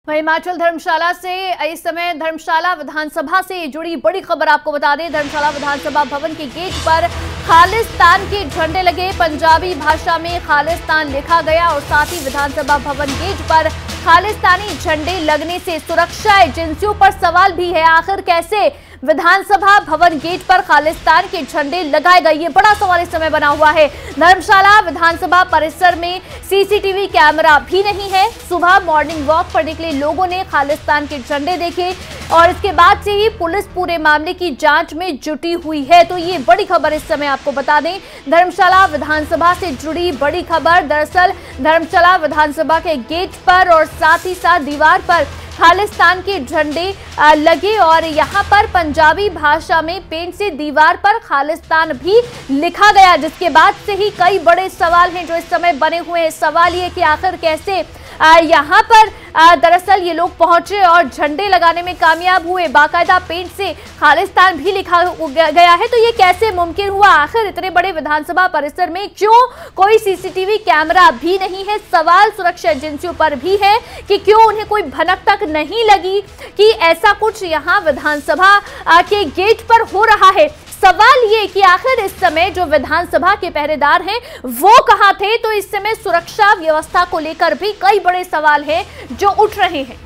हिमाचल धर्मशाला से इस समय धर्मशाला विधानसभा से जुड़ी बड़ी खबर आपको बता दें। धर्मशाला विधानसभा भवन के गेट पर खालिस्तान के झंडे लगे, पंजाबी भाषा में खालिस्तान लिखा गया और साथ ही विधानसभा भवन गेट पर खालिस्तानी झंडे लगने से सुरक्षा एजेंसियों पर सवाल भी है। आखिर कैसे विधानसभा भवन गेट पर खालिस्तान के झंडे लगाए गए, ये बड़ा सवाल इस समय बना हुआ है। धर्मशाला विधानसभा परिसर में सीसीटीवी कैमरा भी नहीं है। सुबह मॉर्निंग वॉक पर निकले लोगों ने खालिस्तान के झंडे देखे और इसके बाद से ही पुलिस पूरे मामले की जांच में जुटी हुई है। तो ये बड़ी खबर इस समय आपको बता दें, धर्मशाला विधानसभा से जुड़ी बड़ी खबर। दरअसल धर्मशाला विधानसभा के गेट पर और साथ ही साथ दीवार पर खालिस्तान के झंडे लगे और यहाँ पर पंजाबी भाषा में पेंट से दीवार पर खालिस्तान भी लिखा गया, जिसके बाद से ही कई बड़े सवाल हैं जो इस समय बने हुए हैं। सवाल ये कि आखिर कैसे यहाँ पर दरअसल ये लोग पहुंचे और झंडे लगाने में कामयाब हुए, बाकायदा पेंट से खालिस्तान भी लिखा गया है। तो ये कैसे मुमकिन हुआ? आखिर इतने बड़े विधानसभा परिसर में क्यों कोई सीसीटीवी कैमरा भी नहीं है? सवाल सुरक्षा एजेंसियों पर भी है कि क्यों उन्हें कोई भनक तक नहीं लगी कि ऐसा कुछ यहाँ विधानसभा के गेट पर हो रहा है। सवाल ये कि आखिर इस समय जो विधानसभा के पहरेदार हैं वो कहां थे? तो इस समय सुरक्षा व्यवस्था को लेकर भी कई बड़े सवाल हैं जो उठ रहे हैं।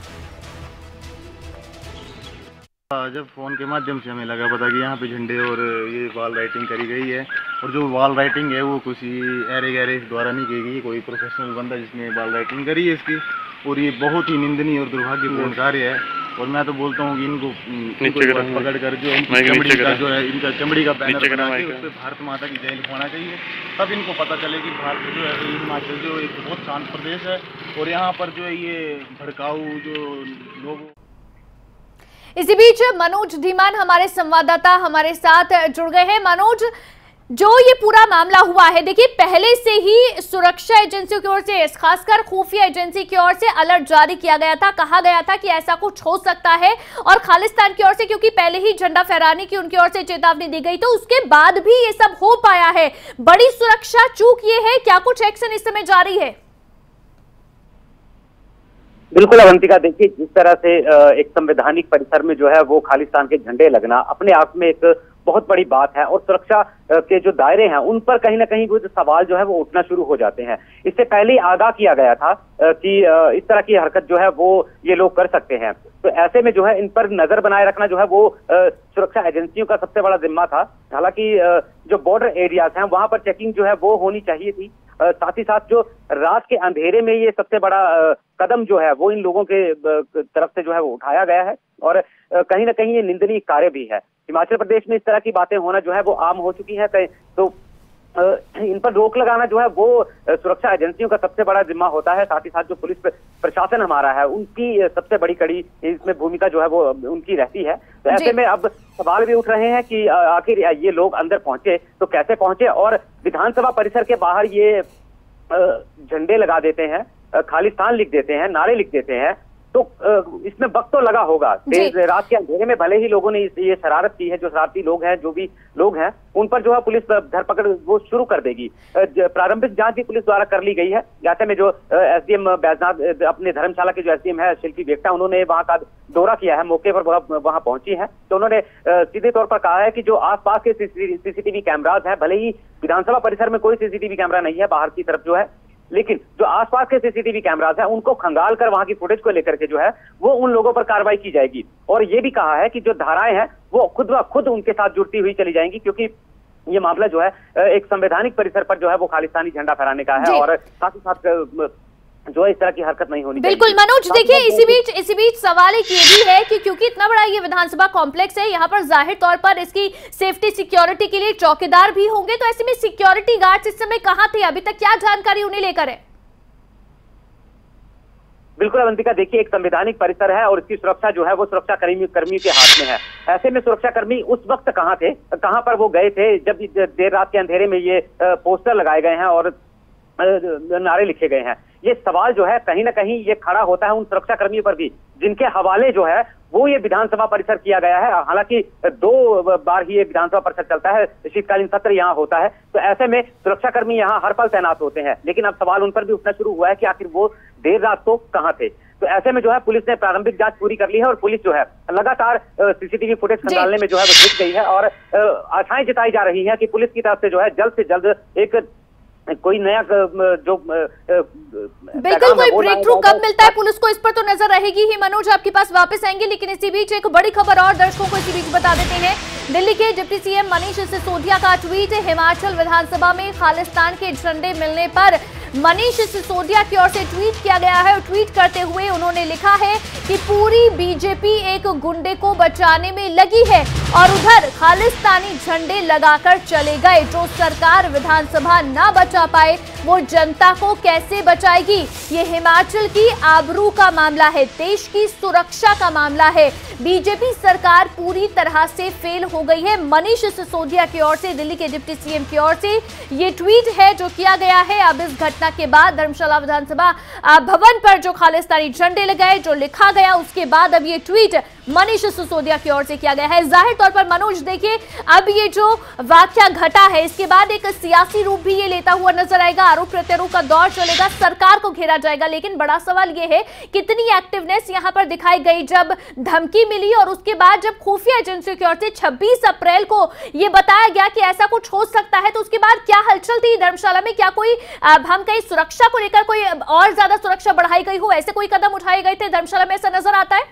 जब फोन के माध्यम से हमें लगा पता कि यहाँ पे झंडे और ये वॉल राइटिंग करी गई है, और जो वॉल राइटिंग है वो किसी ऐरे गैरे द्वारा नहीं की गई, कोई प्रोफेशनल बंदा जिसने वॉल राइटिंग करी है इसकी, और ये बहुत ही निंदनीय और दुर्भाग्यपूर्ण कार्य है। और मैं तो बोलता हूँ कि इनको पकड़ कर जो चमड़ी का जो है, इनका चमड़ी का बैनर बना के उस पर भारत माता की जय लिखवाना चाहिए, तब इनको पता चले कि भारत जो है हिमाचल जो एक बहुत शांत प्रदेश है और यहाँ पर जो है ये भड़काऊ जो लोग। इसी बीच मनोज धीमान हमारे संवाददाता हमारे साथ जुड़ गए हैं। मनोज, जो ये पूरा मामला हुआ है, देखिए पहले से ही सुरक्षा एजेंसियों की ओर से, खासकर खुफिया एजेंसी की ओर से अलर्ट जारी किया गया था, कहा गया था कि ऐसा कुछ हो सकता है, और खालिस्तान की ओर से क्योंकि पहले ही झंडा फहराने की उनकी ओर से चेतावनी दी गई, तो उसके बाद भी ये सब हो पाया है। बड़ी सुरक्षा चूक ये है, क्या कुछ एक्शन इस समय जारी है? बिल्कुल अवंतिका, देखिए जिस तरह से एक संवैधानिक परिसर में जो है वो खालिस्तान के झंडे लगना अपने आप में एक बहुत बड़ी बात है, और सुरक्षा के जो दायरे हैं उन पर कहीं ना कहीं वो जो सवाल जो है वो उठना शुरू हो जाते हैं। इससे पहले ही आगाह किया गया था कि इस तरह की हरकत जो है वो ये लोग कर सकते हैं। तो ऐसे में जो है इन पर नजर बनाए रखना जो है वो सुरक्षा एजेंसियों का सबसे बड़ा जिम्मा था। हालांकि जो बॉर्डर एरियाज हैं वहां पर चेकिंग जो है वो होनी चाहिए थी। साथ ही साथ जो रात के अंधेरे में ये सबसे बड़ा कदम जो है वो इन लोगों के तरफ से जो है वो उठाया गया है, और कहीं ना कहीं ये निंदनीय कार्य भी है। हिमाचल प्रदेश में इस तरह की बातें होना जो है वो आम हो चुकी है, तो इन पर रोक लगाना जो है वो सुरक्षा एजेंसियों का सबसे बड़ा जिम्मा होता है। साथ ही साथ जो पुलिस प्रशासन हमारा है उनकी सबसे बड़ी कड़ी इसमें भूमिका जो है वो उनकी रहती है। तो ऐसे में अब सवाल भी उठ रहे हैं कि आखिर ये लोग अंदर पहुंचे तो कैसे पहुंचे, और विधानसभा परिसर के बाहर ये झंडे लगा देते हैं, खालिस्तान लिख देते हैं, नारे लिख देते हैं, तो इसमें वक्त तो लगा होगा। देर रात के अंधेरे में भले ही लोगों ने ये शरारत की है, जो शरारती लोग हैं, जो भी लोग हैं, उन पर जो है पुलिस धरपकड़ वो शुरू कर देगी। प्रारंभिक जांच भी पुलिस द्वारा कर ली गई है। ऐसे में जो एसडीएम बैजनाथ अपने धर्मशाला के जो एसडीएम है शिल्पी वेक्टा, उन्होंने वहां का दौरा किया है, मौके पर वहां पहुंची है, तो उन्होंने सीधे तौर पर कहा है कि जो आसपास के सीसीटीवी कैमराज है, भले ही विधानसभा परिसर में कोई सीसीटीवी कैमरा नहीं है बाहर की तरफ जो है, लेकिन जो आसपास के सीसीटीवी कैमरास हैं उनको खंगाल कर वहां की फुटेज को लेकर के जो है वो उन लोगों पर कार्रवाई की जाएगी। और ये भी कहा है कि जो धाराएं हैं वो खुद ब खुद उनके साथ जुड़ती हुई चली जाएंगी, क्योंकि ये मामला जो है एक संवैधानिक परिसर पर जो है वो खालिस्तानी झंडा फहराने का है, और साथ ही साथ जो इस तरह की हरकत नहीं होनी चाहिए। बिल्कुल मनोज, देखिए इसी बीच सवाल एक ये भी है कि क्योंकि इतना बड़ा ये विधानसभा कॉम्प्लेक्स है, यहाँ पर जाहिर तौर पर इसकी सेफ्टी सिक्योरिटी के लिए चौकीदार भी होंगे, तो ऐसे में सिक्योरिटी गार्ड्स इस समय कहाँ थे? अभी तक क्या जानकारी उन्हें लेकर है? बिल्कुल अवंतिका, देखिए एक संवैधानिक परिसर है और इसकी सुरक्षा जो है वो सुरक्षा कर्मियों के हाथ में है। ऐसे में सुरक्षा कर्मी उस वक्त कहाँ थे, कहाँ पर वो गए थे जब देर रात के अंधेरे में ये पोस्टर लगाए गए हैं और नारे लिखे गए हैं? ये सवाल जो है कहीं ना कहीं ये खड़ा होता है उन सुरक्षा कर्मियों पर भी, जिनके हवाले जो है वो ये विधानसभा परिसर किया गया है। हालांकि 2 बार ही ये विधानसभा परिसर चलता है, शीतकालीन सत्र यहाँ होता है, तो ऐसे में सुरक्षाकर्मी यहाँ हर पल तैनात होते हैं। लेकिन अब सवाल उन पर भी उठना शुरू हुआ है कि आखिर वो देर रात को कहाँ थे। तो ऐसे में जो है पुलिस ने प्रारंभिक जांच पूरी कर ली है और पुलिस जो है लगातार सीसीटीवी फुटेज खंगालने में जो है वो जुट गई है और आशाएं जताई जा रही है कि पुलिस की तरफ से जो है जल्द से जल्द एक कोई नया जो बिल्कुल कोई ब्रेक थ्रू कब मिलता है पुलिस को, इस पर तो नजर रहेगी ही। मनोज आपके पास वापस आएंगे, लेकिन इसी बीच एक बड़ी खबर और दर्शकों को इसी बीच बता देते हैं। दिल्ली के डिप्टी सीएम मनीष सिसोदिया का ट्वीट, हिमाचल विधानसभा में खालिस्तान के झंडे मिलने पर मनीष सिसोदिया की ओर से ट्वीट किया गया है और ट्वीट करते हुए उन्होंने लिखा है कि पूरी बीजेपी एक गुंडे को बचाने में लगी है और उधर खालिस्तानी झंडे लगाकर चले गए। जो सरकार विधानसभा ना बचा पाए वो जनता को कैसे बचाएगी? ये हिमाचल की आबरू का मामला है, देश की सुरक्षा का मामला है। बीजेपी सरकार पूरी तरह से फेल हो गई है। मनीष सिसोदिया की ओर से, दिल्ली के डिप्टी सीएम की ओर से ये ट्वीट है जो किया गया है। अब इस घटना के बाद धर्मशाला विधानसभा भवन पर जो खालिस्तानी झंडे लगाए, जो लिखा गया, उसके बाद अब ये ट्वीट मनीष सिसोदिया की ओर से किया गया है। जाहिर तौर पर मनोज देखिए, अब ये जो वाकया घटा है इसके बाद एक सियासी रूप भी ये लेता हुआ नजर आएगा। आरोप प्रत्यारोप का दौर चलेगा, सरकार को घेरा जाएगा। लेकिन बड़ा सवाल ये है कितनी एक्टिवनेस यहां पर दिखाई गई जब धमकी मिली और उसके बाद जब खुफिया एजेंसियों की ओर से 26 अप्रैल को यह बताया गया कि ऐसा कुछ हो सकता है, तो उसके बाद क्या हलचल थी धर्मशाला में? क्या कोई हम कहीं सुरक्षा को लेकर कोई और ज्यादा सुरक्षा बढ़ाई गई हो, ऐसे कोई कदम उठाए गए थे धर्मशाला में, ऐसा नजर आता है?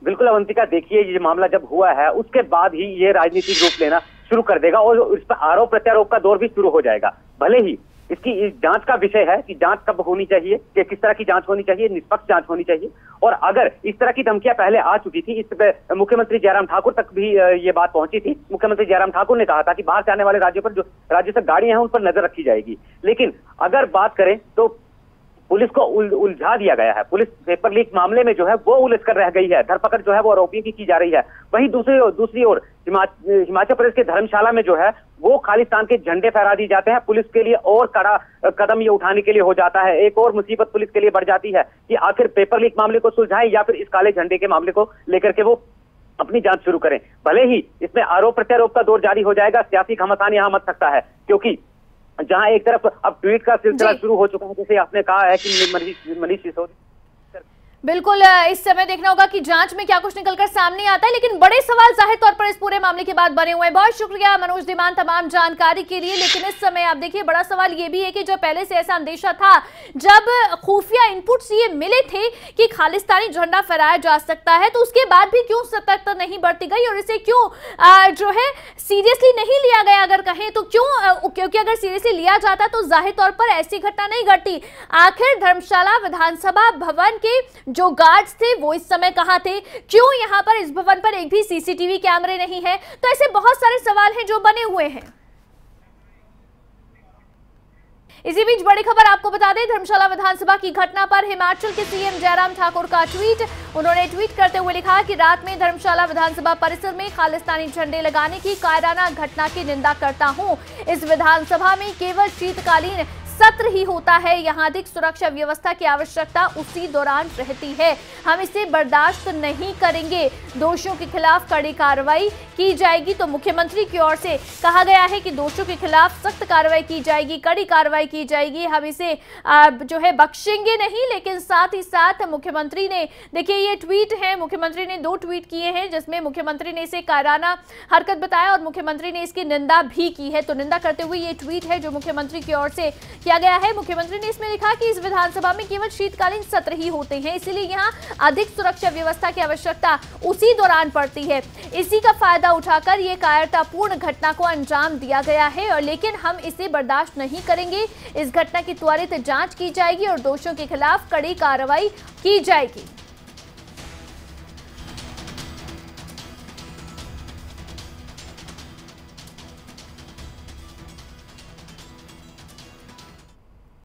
बिल्कुल अवंतिका, देखिए ये मामला जब हुआ है उसके बाद ही ये राजनीतिक रूप लेना शुरू कर देगा और इस पर आरोप प्रत्यारोप का दौर भी शुरू हो जाएगा। भले ही इसकी जांच का विषय है कि जांच कब होनी चाहिए, कि किस तरह की जांच होनी चाहिए, निष्पक्ष जांच होनी चाहिए। और अगर इस तरह की धमकियां पहले आ चुकी थी, इस पर मुख्यमंत्री जयराम ठाकुर तक भी ये बात पहुंची थी। मुख्यमंत्री जयराम ठाकुर ने कहा था कि बाहर से आने वाले राज्यों पर, जो राज्य से गाड़ियां हैं उन पर नजर रखी जाएगी। लेकिन अगर बात करें तो पुलिस को उलझा दिया गया है। पुलिस पेपर लीक मामले में जो है वो उलझ कर रह गई है, धरपकड़ जो है वो आरोपियों की जा रही है। वहीं दूसरी ओर हिमाचल प्रदेश के धर्मशाला में जो है वो खालिस्तान के झंडे फहरा दिए जाते हैं। पुलिस के लिए और कड़ा कदम ये उठाने के लिए हो जाता है। एक और मुसीबत पुलिस के लिए बढ़ जाती है कि आखिर पेपर लीक मामले को सुलझाएं या फिर इस काले झंडे के मामले को लेकर के वो अपनी जांच शुरू करें। भले ही इसमें आरोप प्रत्यारोप का दौर जारी हो जाएगा, सियासी घमासान यहां मच सकता है, क्योंकि जहां एक तरफ अब ट्वीट का सिलसिला शुरू हो चुका है, जैसे आपने कहा है कि मनीष सिसोदिया, बिल्कुल इस समय देखना होगा कि जांच में क्या कुछ निकलकर सामने आता है। लेकिन बड़े सवाल जाहिर तौर पर इस पूरे मामले के बाद बने हुए हैं। बहुत शुक्रिया मनोज धीमान तमाम जानकारी के लिए। लेकिन इस समय आप देखिए बड़ा सवाल ये भी है कि जब पहले से ऐसा अंदेशा था, जब खुफिया इनपुट्स ये मिले थे कि खालिस्तानी झंडा फहराया जा सकता है, तो उसके बाद भी क्यों सतर्कता नहीं बरती गई और इसे क्यों जो है सीरियसली नहीं लिया गया? अगर कहें तो क्यों, क्योंकि अगर सीरियसली लिया जाता तो जाहिर तौर पर ऐसी घटना नहीं घटती। आखिर धर्मशाला विधानसभा भवन के जो गार्ड्स थे वो इस समय कहां थे? क्यों यहां पर इस भवन पर एक भी सीसीटीवी कैमरे नहीं है? तो ऐसे बहुत सारे सवाल हैं जो बने हुए हैं। इसी बीच बड़ी खबर आपको बता दें, धर्मशाला विधानसभा की घटना पर हिमाचल के सीएम जयराम ठाकुर का ट्वीट। उन्होंने ट्वीट करते हुए लिखा कि रात में धर्मशाला विधानसभा परिसर में खालिस्तानी झंडे लगाने की कायराना घटना की निंदा करता हूं। इस विधानसभा में केवल शीतकालीन सत्र ही होता है, यहां अधिक सुरक्षा व्यवस्था की आवश्यकता उसी दौरान रहती है। हम इसे बर्दाश्त नहीं करेंगे, दोषियों के खिलाफ कड़ी कार्रवाई की जाएगी। तो मुख्यमंत्री की ओर से कहा गया है कि दोषियों के खिलाफ सख्त कार्रवाई की जाएगी, कड़ी कार्रवाई की जाएगी। हम इसे जो है बख्शेंगे नहीं। लेकिन साथ ही साथ मुख्यमंत्री ने, देखिए ये ट्वीट है, मुख्यमंत्री ने 2 ट्वीट किए हैं जिसमें मुख्यमंत्री ने इसे कायराना हरकत बताया और मुख्यमंत्री ने इसकी निंदा भी की है। तो निंदा करते हुए ये ट्वीट है जो मुख्यमंत्री की ओर से किया गया है। मुख्यमंत्री ने इसमें लिखा कि इस विधानसभा में केवल शीतकालीन सत्र ही होते हैं, इसलिए यहां अधिक सुरक्षा व्यवस्था की आवश्यकता उसी दौरान पड़ती है। इसी का फायदा उठाकर ये कायरतापूर्ण घटना को अंजाम दिया गया है और लेकिन हम इसे बर्दाश्त नहीं करेंगे। इस घटना की त्वरित जांच की जाएगी और दोषियों के खिलाफ कड़ी कार्रवाई की जाएगी।